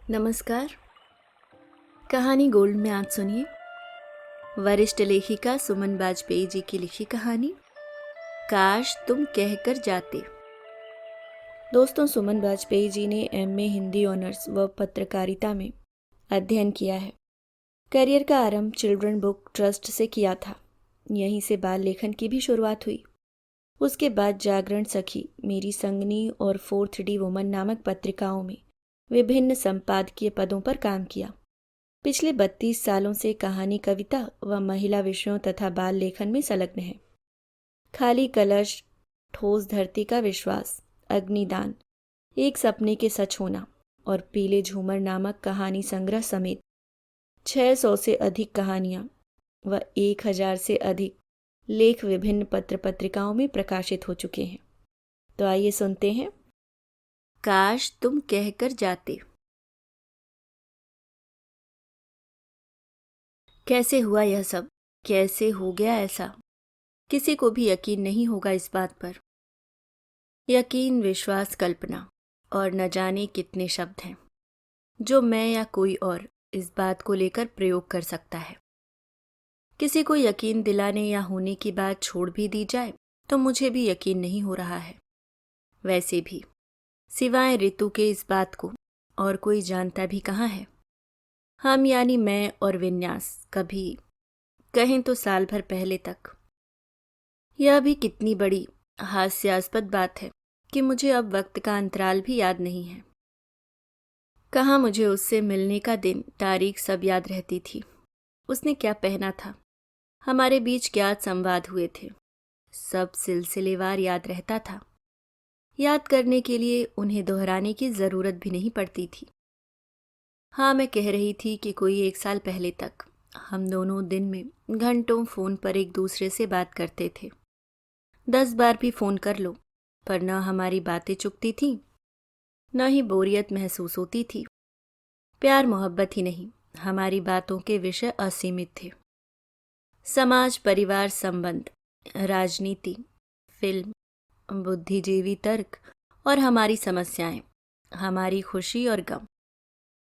नमस्कार। कहानी गोल्ड में आज सुनिए वरिष्ठ लेखिका सुमन बाजपेयी जी की लिखी कहानी काश तुम कहकर जाते। दोस्तों, सुमन बाजपेयी जी ने एमए हिंदी ऑनर्स व पत्रकारिता में अध्ययन किया है। करियर का आरंभ चिल्ड्रन बुक ट्रस्ट से किया था। यहीं से बाल लेखन की भी शुरुआत हुई। उसके बाद जागरण सखी, मेरी संगनी और 4th D वुमन नामक पत्रिकाओं में विभिन्न संपादकीय पदों पर काम किया। पिछले 32 सालों से कहानी, कविता व महिला विषयों तथा बाल लेखन में संलग्न है। खाली कलश, ठोस धरती का विश्वास, अग्निदान, एक सपने के सच होना और पीले झूमर नामक कहानी संग्रह समेत 600 से अधिक कहानियां व 1000 से अधिक लेख विभिन्न पत्र पत्रिकाओं में प्रकाशित हो चुके हैं। तो आइए सुनते हैं काश तुम कहकर जाते। कैसे हुआ यह सब? कैसे हो गया ऐसा? किसी को भी यकीन नहीं होगा इस बात पर। यकीन, विश्वास, कल्पना और न जाने कितने शब्द हैं जो मैं या कोई और इस बात को लेकर प्रयोग कर सकता है। किसी को यकीन दिलाने या होने की बात छोड़ भी दी जाए तो मुझे भी यकीन नहीं हो रहा है। वैसे भी सिवाय ऋतु के इस बात को और कोई जानता भी कहाँ है। हम यानी मैं और विन्यास कभी, कहें तो साल भर पहले तक। यह भी कितनी बड़ी हास्यास्पद बात है कि मुझे अब वक्त का अंतराल भी याद नहीं है। कहाँ मुझे उससे मिलने का दिन, तारीख सब याद रहती थी। उसने क्या पहना था, हमारे बीच क्या संवाद हुए थे, सब सिलसिलेवार याद रहता था। याद करने के लिए उन्हें दोहराने की जरूरत भी नहीं पड़ती थी। हाँ, मैं कह रही थी कि कोई 1 साल पहले तक हम दोनों दिन में घंटों फोन पर एक दूसरे से बात करते थे। 10 बार भी फोन कर लो, पर न हमारी बातें चुकती थीं, न ही बोरियत महसूस होती थी। प्यार मोहब्बत ही नहीं, हमारी बातों के विषय असीमित थे। समाज, परिवार, संबंध, राजनीति, फिल्म, बुद्धिजीवी तर्क और हमारी समस्याएं, हमारी खुशी और गम।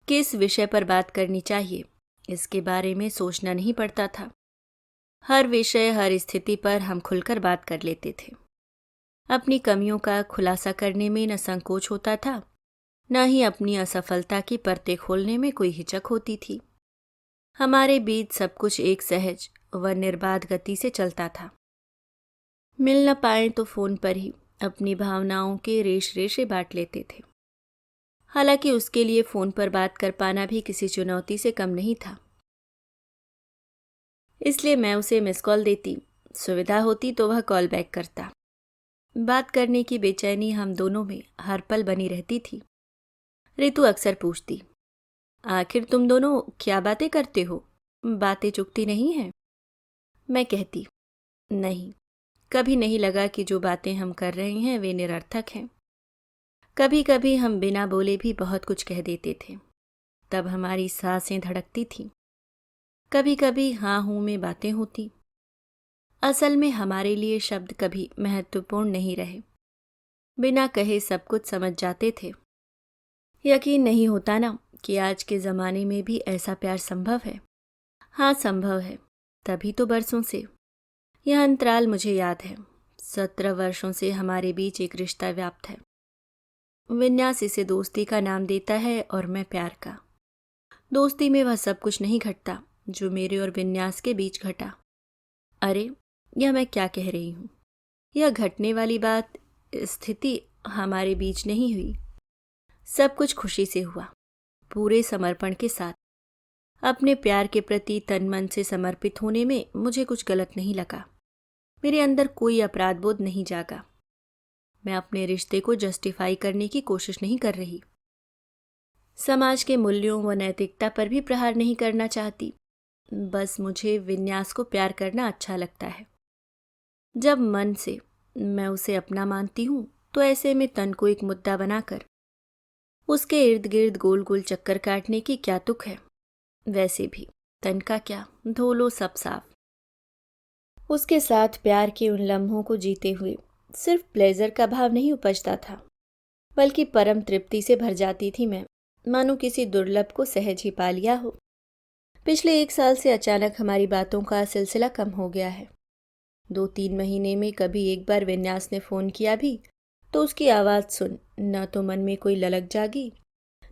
किस विषय पर बात करनी चाहिए, इसके बारे में सोचना नहीं पड़ता था। हर विषय, हर स्थिति पर हम खुलकर बात कर लेते थे। अपनी कमियों का खुलासा करने में न संकोच होता था, न ही अपनी असफलता की परतें खोलने में कोई हिचक होती थी। हमारे बीच सब कुछ एक सहज व निर्बाध गति से चलता था। मिल न पाए तो फोन पर ही अपनी भावनाओं के रेश रेशे बांट लेते थे। हालांकि उसके लिए फोन पर बात कर पाना भी किसी चुनौती से कम नहीं था। इसलिए मैं उसे मिस कॉल देती, सुविधा होती तो वह कॉल बैक करता। बात करने की बेचैनी हम दोनों में हर पल बनी रहती थी। ऋतु अक्सर पूछती, आखिर तुम दोनों क्या बातें करते हो, बातें चुकती नहीं हैं? मैं कहती, नहीं, कभी नहीं लगा कि जो बातें हम कर रहे हैं वे निरर्थक हैं। कभी कभी हम बिना बोले भी बहुत कुछ कह देते थे, तब हमारी सांसें धड़कती थीं। कभी कभी हाँ हूँ में बातें होती। असल में हमारे लिए शब्द कभी महत्वपूर्ण नहीं रहे। बिना कहे सब कुछ समझ जाते थे। यकीन नहीं होता ना कि आज के ज़माने में भी ऐसा प्यार संभव है। हाँ, संभव है, तभी तो बरसों से। यह अंतराल मुझे याद है। 17 वर्षों से हमारे बीच एक रिश्ता व्याप्त है। विन्यास इसे दोस्ती का नाम देता है और मैं प्यार का। दोस्ती में वह सब कुछ नहीं घटता जो मेरे और विन्यास के बीच घटा। अरे, यह मैं क्या कह रही हूँ? यह घटने वाली बात, स्थिति हमारे बीच नहीं हुई। सब कुछ खुशी से हुआ, पूरे समर्पण के साथ। अपने प्यार के प्रति तन मन से समर्पित होने में मुझे कुछ गलत नहीं लगा। मेरे अंदर कोई अपराध बोध नहीं जागा। मैं अपने रिश्ते को जस्टिफाई करने की कोशिश नहीं कर रही। समाज के मूल्यों व नैतिकता पर भी प्रहार नहीं करना चाहती। बस मुझे विन्यास को प्यार करना अच्छा लगता है। जब मन से मैं उसे अपना मानती हूँ तो ऐसे में तन को एक मुद्दा बनाकर उसके इर्द गिर्द गोल गोल चक्कर काटने की क्या तुक है। वैसे भी तन का क्या, धो लो सब साफ। उसके साथ प्यार के उन लम्हों को जीते हुए सिर्फ प्लेजर का भाव नहीं उपजता था, बल्कि परम तृप्ति से भर जाती थी मैं। मानो किसी दुर्लभ को सहज ही पा लिया हो। पिछले 1 साल से अचानक हमारी बातों का सिलसिला कम हो गया है। 2-3 महीने में कभी एक बार विन्यास ने फ़ोन किया भी तो उसकी आवाज़ सुन न तो मन में कोई ललक जागी,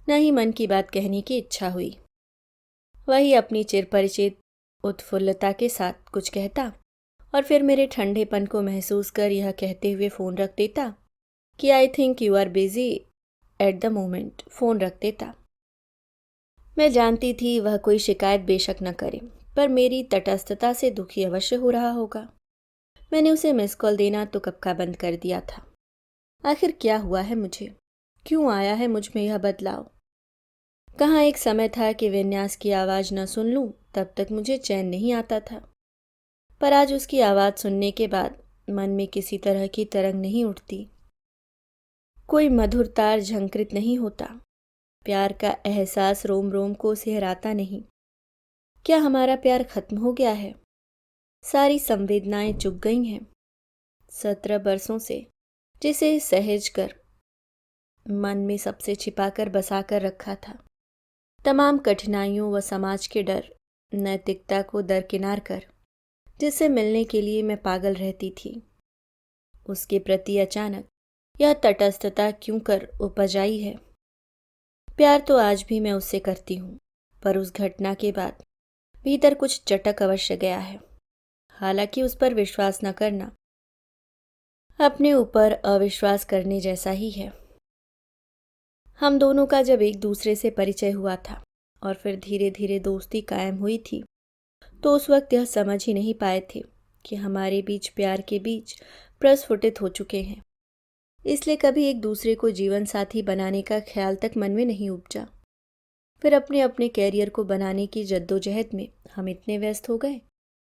न ही मन की बात कहने की इच्छा हुई। वही अपनी चिरपरिचित उत्फुल्लता के साथ कुछ कहता और फिर मेरे ठंडेपन को महसूस कर यह कहते हुए फ़ोन रख देता कि I think you are busy at the moment. Phone रख देता। मैं जानती थी वह कोई शिकायत बेशक न करे, पर मेरी तटस्थता से दुखी अवश्य हो रहा होगा। मैंने उसे मिस कॉल देना तो कब का बंद कर दिया था। आखिर क्या हुआ है मुझे? क्यों आया है मुझ में यह बदलाव? कहाँ एक समय था कि विन्यास की आवाज़ न सुन लूँ तब तक मुझे चैन नहीं आता था, पर आज उसकी आवाज़ सुनने के बाद मन में किसी तरह की तरंग नहीं उठती, कोई मधुर तार झंकृत नहीं होता, प्यार का एहसास रोम रोम को सिहराता नहीं। क्या हमारा प्यार खत्म हो गया है? सारी संवेदनाएं चुक गई हैं। 17 बरसों से जिसे सहज कर मन में सबसे छिपाकर बसाकर रखा था, तमाम कठिनाइयों व समाज के डर, नैतिकता को दरकिनार कर जिससे मिलने के लिए मैं पागल रहती थी, उसके प्रति अचानक यह तटस्थता क्यों कर उपज आई है? प्यार तो आज भी मैं उससे करती हूँ, पर उस घटना के बाद भीतर कुछ चटक अवश्य गया है। हालांकि उस पर विश्वास न करना अपने ऊपर अविश्वास करने जैसा ही है। हम दोनों का जब एक दूसरे से परिचय हुआ था और फिर धीरे धीरे दोस्ती कायम हुई थी, तो उस वक्त यह समझ ही नहीं पाए थे कि हमारे बीच प्यार के बीज प्रस्फुटित हो चुके हैं। इसलिए कभी एक दूसरे को जीवन साथी बनाने का ख्याल तक मन में नहीं उपजा। फिर अपने अपने कैरियर को बनाने की जद्दोजहद में हम इतने व्यस्त हो गए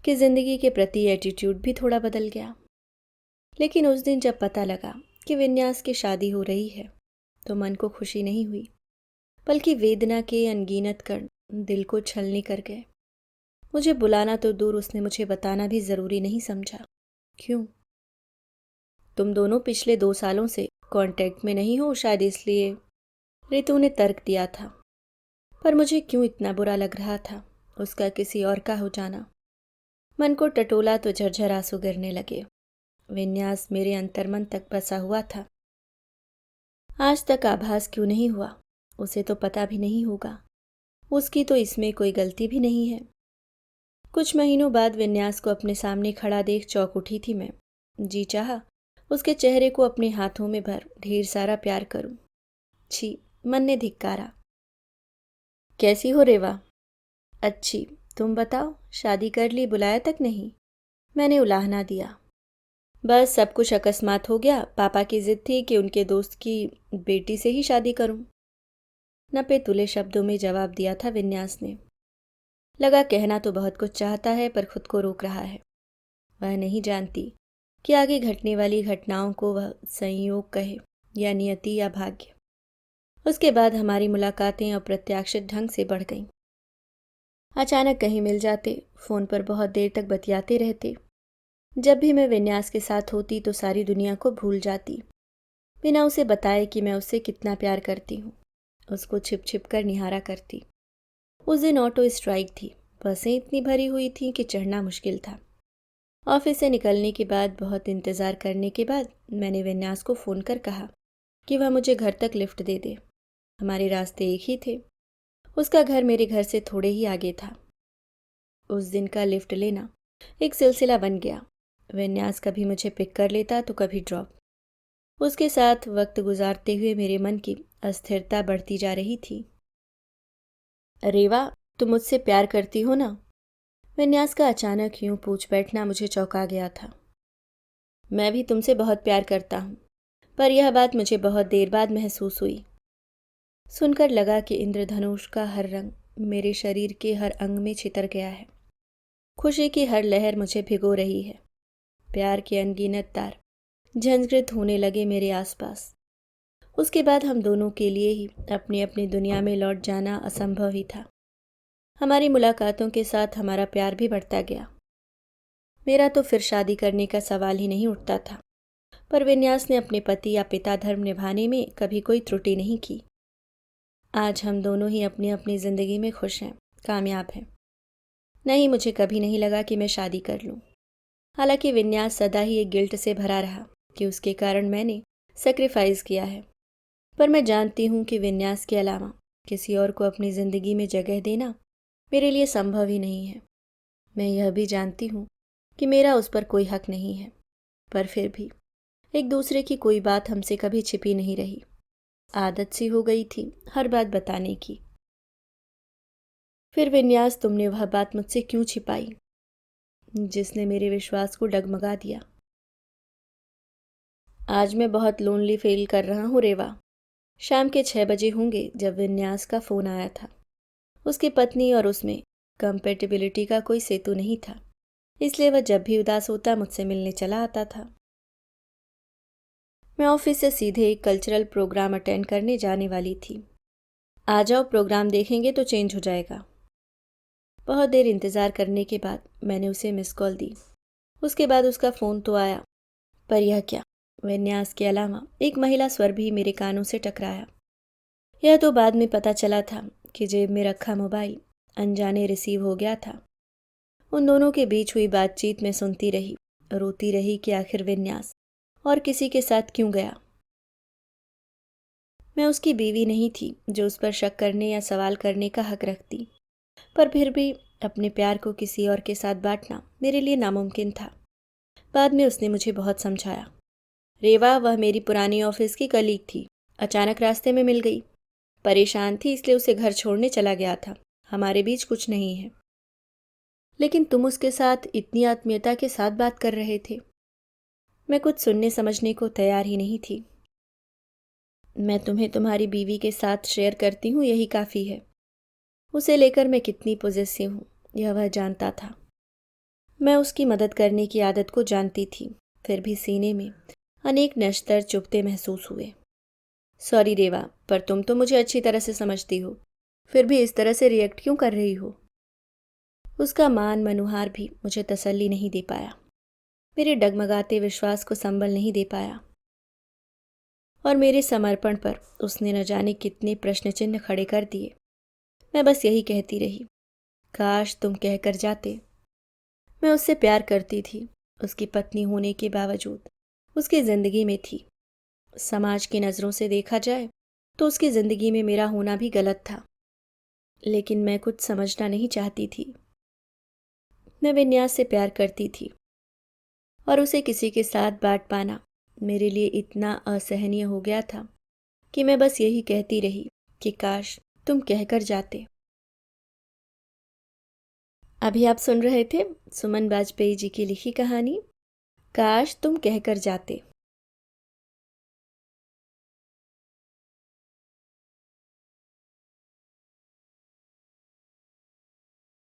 कि जिंदगी के प्रति एटीट्यूड भी थोड़ा बदल गया। लेकिन उस दिन जब पता लगा कि विन्यास की शादी हो रही है, तो मन को खुशी नहीं हुई, बल्कि वेदना के अनगिनत कण दिल को छलनी कर गए। मुझे बुलाना तो दूर, उसने मुझे बताना भी जरूरी नहीं समझा। क्यों? तुम दोनों पिछले 2 सालों से कांटेक्ट में नहीं हो, शायद इसलिए, रितु ने तर्क दिया था। पर मुझे क्यों इतना बुरा लग रहा था उसका किसी और का हो जाना। मन को टटोला तो झरझर आंसू गिरने लगे। विन्यास मेरे अंतर्मन तक बसा हुआ था। आज तक आभास क्यों नहीं हुआ, उसे तो पता भी नहीं होगा। उसकी तो इसमें कोई गलती भी नहीं है। कुछ महीनों बाद विन्यास को अपने सामने खड़ा देख चौंक उठी थी मैं। जी चाहा उसके चेहरे को अपने हाथों में भर ढेर सारा प्यार करूं। छी, मन ने धिक्कारा। कैसी हो रेवा? अच्छी, तुम बताओ, शादी कर ली, बुलाया तक नहीं? मैंने उलाहना दिया। बस सब कुछ अकस्मात हो गया। पापा की जिद थी कि उनके दोस्त की बेटी से ही शादी करूं। नपे तुले शब्दों में जवाब दिया था विन्यास ने। लगा कहना तो बहुत कुछ चाहता है, पर खुद को रोक रहा है। वह नहीं जानती कि आगे घटने वाली घटनाओं को वह संयोग कहे या नियति या भाग्य। उसके बाद हमारी मुलाकातें अप्रत्याशित ढंग से बढ़ गईं। अचानक कहीं मिल जाते, फ़ोन पर बहुत देर तक बतियाते रहते। जब भी मैं विन्यास के साथ होती तो सारी दुनिया को भूल जाती, बिना उसे बताए कि मैं उससे कितना प्यार करती हूँ। उसको छिप छिप कर निहारा करती। उस दिन ऑटो स्ट्राइक थी, बसें इतनी भरी हुई थीं कि चढ़ना मुश्किल था। ऑफिस से निकलने के बाद बहुत इंतज़ार करने के बाद मैंने विन्यास को फ़ोन कर कहा कि वह मुझे घर तक लिफ्ट दे दे। हमारे रास्ते एक ही थे। उसका घर मेरे घर से थोड़े ही आगे था। उस दिन का लिफ्ट लेना एक सिलसिला बन गया। विन्यास कभी मुझे पिक कर लेता तो कभी ड्रॉप। उसके साथ वक्त गुजारते हुए मेरे मन की अस्थिरता बढ़ती जा रही थी। रेवा, तुम मुझसे प्यार करती हो ना? विन्यास का अचानक यूं पूछ बैठना मुझे चौंका गया था। मैं भी तुमसे बहुत प्यार करता हूँ, पर यह बात मुझे बहुत देर बाद महसूस हुई। सुनकर लगा कि इंद्रधनुष का हर रंग मेरे शरीर के हर अंग में छितर गया है। खुशी की हर लहर मुझे भिगो रही है। प्यार के अनगिनत तार झंझृत होने लगे मेरे आसपास। उसके बाद हम दोनों के लिए ही अपनी अपनी दुनिया में लौट जाना असंभव ही था। हमारी मुलाकातों के साथ हमारा प्यार भी बढ़ता गया। मेरा तो फिर शादी करने का सवाल ही नहीं उठता था, पर विन्यास ने अपने पति या पिता धर्म निभाने में कभी कोई त्रुटि नहीं की। आज हम दोनों ही अपनी अपनी ज़िंदगी में खुश हैं, कामयाब हैं। नहीं, मुझे कभी नहीं लगा कि मैं शादी कर लूँ। हालांकि विन्यास सदा ही एक गिल्ट से भरा रहा कि उसके कारण मैंने सेक्रीफाइस किया है। पर मैं जानती हूँ कि विन्यास के अलावा किसी और को अपनी ज़िंदगी में जगह देना मेरे लिए संभव ही नहीं है। मैं यह भी जानती हूँ कि मेरा उस पर कोई हक नहीं है, पर फिर भी एक दूसरे की कोई बात हमसे कभी छिपी नहीं रही। आदत सी हो गई थी हर बात बताने की। फिर विन्यास, तुमने वह बात मुझसे क्यों छिपाई जिसने मेरे विश्वास को डगमगा दिया? आज मैं बहुत लोनली फील कर रहा हूँ रेवा। शाम के 6 बजे होंगे जब विन्यास का फ़ोन आया था। उसकी पत्नी और उसमें कंपेटिबिलिटी का कोई सेतु नहीं था, इसलिए वह जब भी उदास होता मुझसे मिलने चला आता था। मैं ऑफिस से सीधे एक कल्चरल प्रोग्राम अटेंड करने जाने वाली थी। आ जाओ, प्रोग्राम देखेंगे तो चेंज हो जाएगा। बहुत देर इंतज़ार करने के बाद मैंने उसे मिस कॉल दी। उसके बाद उसका फ़ोन तो आया, पर यह क्या, विन्यास के अलावा एक महिला स्वर भी मेरे कानों से टकराया। यह तो बाद में पता चला था कि जेब में रखा मोबाइल अनजाने रिसीव हो गया था। उन दोनों के बीच हुई बातचीत में सुनती रही, रोती रही कि आखिर विन्यास और किसी के साथ क्यों गया। मैं उसकी बीवी नहीं थी जो उस पर शक करने या सवाल करने का हक रखती, पर फिर भी अपने प्यार को किसी और के साथ बांटना मेरे लिए नामुमकिन था। बाद में उसने मुझे बहुत समझाया। रेवा, वह मेरी पुरानी ऑफिस की कलीग थी, अचानक रास्ते में मिल गई। परेशान थी इसलिए उसे घर छोड़ने चला गया था। हमारे बीच कुछ नहीं है। लेकिन तुम उसके साथ इतनी आत्मीयता के साथ बात कर रहे थे। मैं कुछ सुनने समझने को तैयार ही नहीं थी। मैं तुम्हें तुम्हारी बीवी के साथ शेयर करती हूँ, यही काफ़ी है। उसे लेकर मैं कितनी पॉजेसिव हूँ यह वह जानता था। मैं उसकी मदद करने की आदत को जानती थी, फिर भी सीने में अनेक नश्तर चुभते महसूस हुए। सॉरी रेवा, पर तुम तो मुझे अच्छी तरह से समझती हो, फिर भी इस तरह से रिएक्ट क्यों कर रही हो? उसका मान मनुहार भी मुझे तसल्ली नहीं दे पाया, मेरे डगमगाते विश्वास को संबल नहीं दे पाया, और मेरे समर्पण पर उसने न जाने कितने प्रश्न चिन्ह खड़े कर दिए। मैं बस यही कहती रही, काश तुम कहकर जाते। मैं उससे प्यार करती थी, उसकी पत्नी होने के बावजूद उसकी ज़िंदगी में थी। समाज की नज़रों से देखा जाए तो उसकी ज़िंदगी में मेरा होना भी गलत था, लेकिन मैं कुछ समझना नहीं चाहती थी। मैं विन्यास से प्यार करती थी और उसे किसी के साथ बांट पाना मेरे लिए इतना असहनीय हो गया था कि मैं बस यही कहती रही कि काश तुम कहकर जाते। अभी आप सुन रहे थे सुमन बाजपेयी जी की लिखी कहानी काश तुम कहकर जाते।